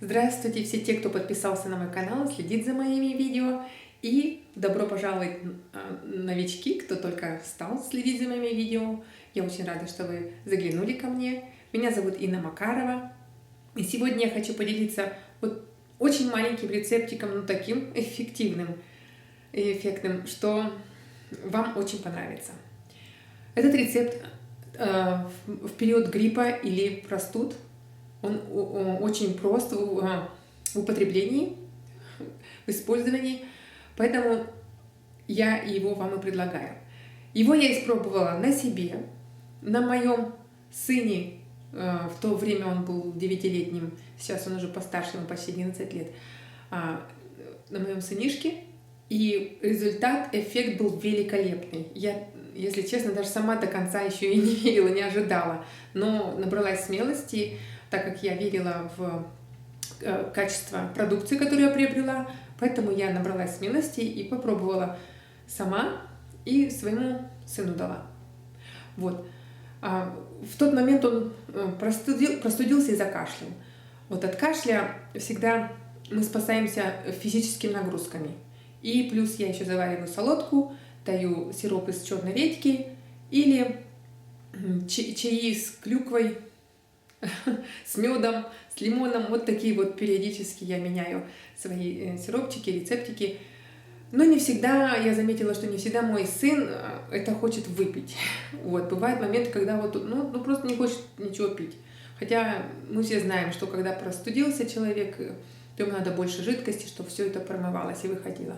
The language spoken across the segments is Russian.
Здравствуйте все те, кто подписался на мой канал, следит за моими видео. И добро пожаловать новички, кто только стал следить за моими видео. Я очень рада, что вы заглянули ко мне. Меня зовут Инна Макарова. И сегодня я хочу поделиться вот очень маленьким рецептиком, но таким эффективным и эффектным, что вам очень понравится. Этот рецепт в период гриппа или простуд. Он очень прост в употреблении, в использовании, поэтому я его вам и предлагаю. Его я испробовала на себе, на моем сыне, в то время он был 9-летним, сейчас он уже постарше, ему почти 11 лет, на моем сынишке, и результат, эффект был великолепный. Я, если честно, даже сама до конца еще и не верила, не ожидала, но набралась смелости, так как я верила в качество продукции, которую я приобрела, поэтому я набралась смелости и попробовала сама и своему сыну дала. Вот. В тот момент он простудился и закашлял. Вот от кашля всегда мы спасаемся физическими нагрузками. И плюс я еще завариваю солодку, даю сироп из черной редьки или чаи с клюквой, с медом, с лимоном. Вот такие вот периодически я меняю свои сиропчики, рецептики. Но не всегда, я заметила, что не всегда мой сын это хочет выпить. Вот, бывают моменты, когда вот, ну просто не хочет ничего пить. Хотя мы все знаем, что когда простудился человек, то ему надо больше жидкости, чтобы все это промывалось и выходило.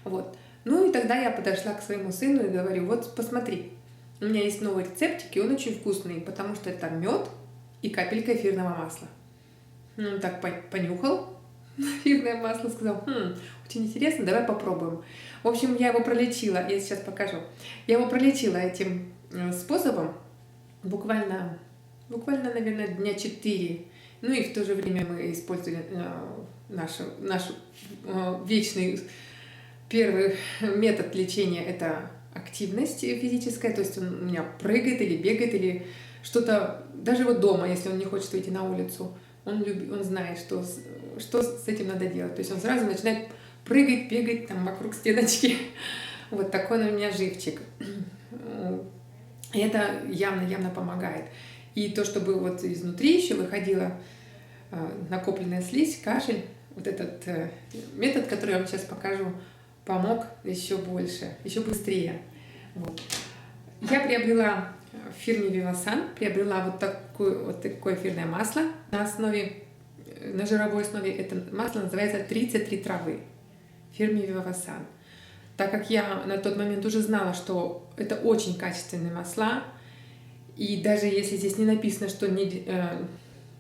Вот. Ну и тогда я подошла к своему сыну и говорю: вот посмотри, у меня есть новый рецептик, и он очень вкусный, потому что это мед и капелька эфирного масла. Он так понюхал эфирное масло, сказал: очень интересно, давай попробуем. В общем, я его пролечила, я сейчас покажу. Я его пролечила этим способом буквально, наверное, дня 4. Ну и в то же время мы использовали наш вечный первый метод лечения – это активность физическая, то есть он у меня прыгает или бегает, или что-то, даже вот дома, если он не хочет выйти на улицу, он знает, что с этим надо делать. То есть он сразу начинает прыгать, бегать там вокруг стеночки. Вот такой он у меня живчик. И это явно помогает. И то, чтобы вот изнутри еще выходила накопленная слизь, кашель, вот этот метод, который я вам сейчас покажу, помог еще больше, еще быстрее. Вот. Я приобрела в фирме Vivasan, приобрела вот такое эфирное масло на жировой основе. Это масло называется 33 травы в фирме Vivasan. Так как я на тот момент уже знала, что это очень качественные масла, и даже если здесь не написано, что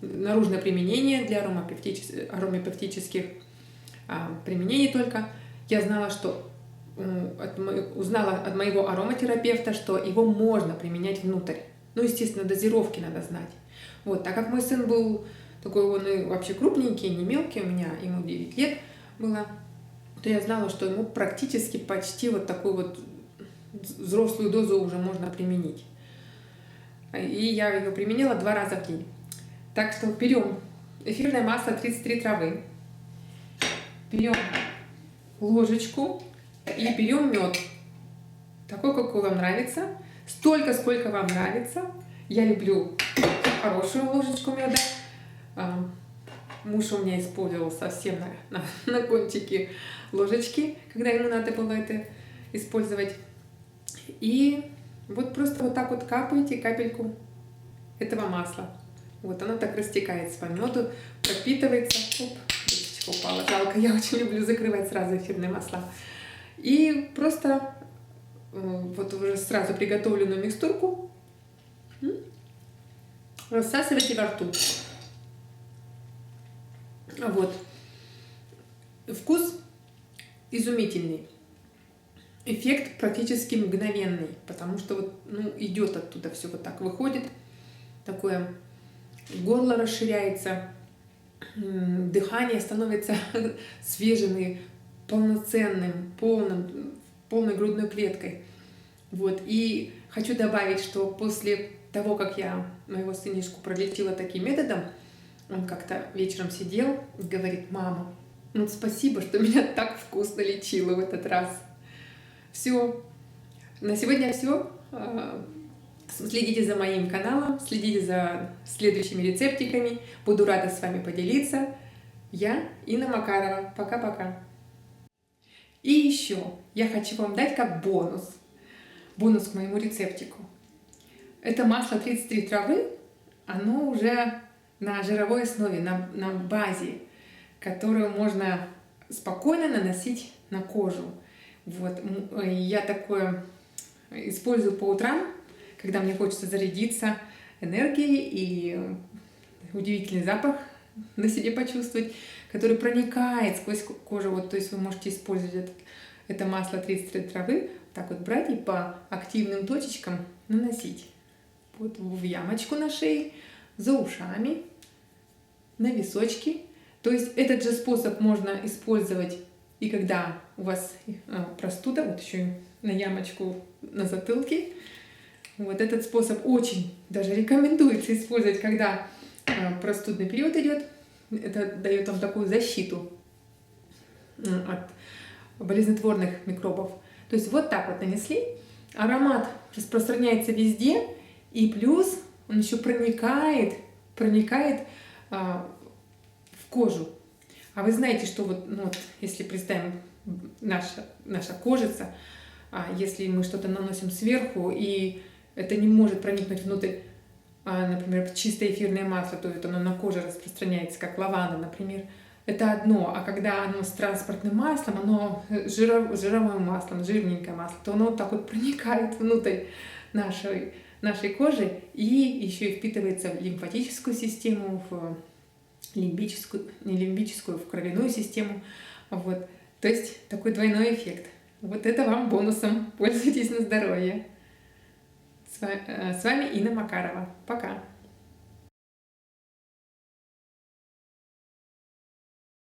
наружное применение для аромапевтических применений только, я знала, что узнала от моего ароматерапевта, что его можно применять внутрь. Ну, естественно, дозировки надо знать. Вот, так как мой сын был такой, он и вообще крупненький, не мелкий, у меня ему 9 лет было, то я знала, что ему практически почти вот такую вот взрослую дозу уже можно применить. И я ее применила 2 раза в день. Так что берем эфирное масло 33 травы, берем ложечку и берем мед. Такой, какой вам нравится. Столько, сколько вам нравится. Я люблю хорошую ложечку меда. Муж у меня использовал совсем на кончике ложечки, когда ему надо было это использовать. И вот просто вот так вот капаете капельку этого масла. Вот оно так растекается по меду, пропитывается. Оп, ложечка упала. Жалко, я очень люблю закрывать сразу эфирные масла. И просто вот уже сразу приготовленную микстурку рассасывайте во рту. Вот. Вкус изумительный. Эффект практически мгновенный, потому что вот, идет оттуда все вот так, выходит. Такое горло расширяется, дыхание становится свежим и полноценным, полной грудной клеткой. Вот. И хочу добавить, что после того, как я моего сынишку пролечила таким методом, Он как-то вечером сидел и говорит: мама, ну спасибо, что меня так вкусно лечило в этот раз. Все, на сегодня все. Следите за моим каналом, следите за следующими рецептиками. Буду рада с вами поделиться. Я Инна Макарова. Пока-пока. И еще я хочу вам дать как бонус к моему рецептику. Это масло 33 травы, оно уже на жировой основе, на базе, которую можно спокойно наносить на кожу. Вот. Я такое использую по утрам, когда мне хочется зарядиться энергией и удивительный запах на себе почувствовать, который проникает сквозь кожу. Вот, то есть вы можете использовать это масло 33 травы, так вот брать и по активным точечкам наносить. Вот в ямочку на шее, за ушами, на височки. То есть этот же способ можно использовать и когда у вас простуда, вот еще и на ямочку на затылке. Вот этот способ очень даже рекомендуется использовать, когда простудный период идет. Это дает вам такую защиту от болезнетворных микробов. То есть вот так вот нанесли. Аромат распространяется везде. И плюс он еще проникает в кожу. А вы знаете, что вот если представим наша кожица, если мы что-то наносим сверху, и это не может проникнуть внутрь, например, чистое эфирное масло, то это оно на коже распространяется, как лаванда, например. Это одно. А когда оно с транспортным маслом, оно жировым маслом, жирненькое масло, то оно вот так вот проникает внутрь нашей кожи и еще и впитывается в лимфатическую систему, в лимбическую, в кровяную систему. Вот. То есть такой двойной эффект. Вот это вам бонусом. Пользуйтесь на здоровье. С вами Инна Макарова. Пока.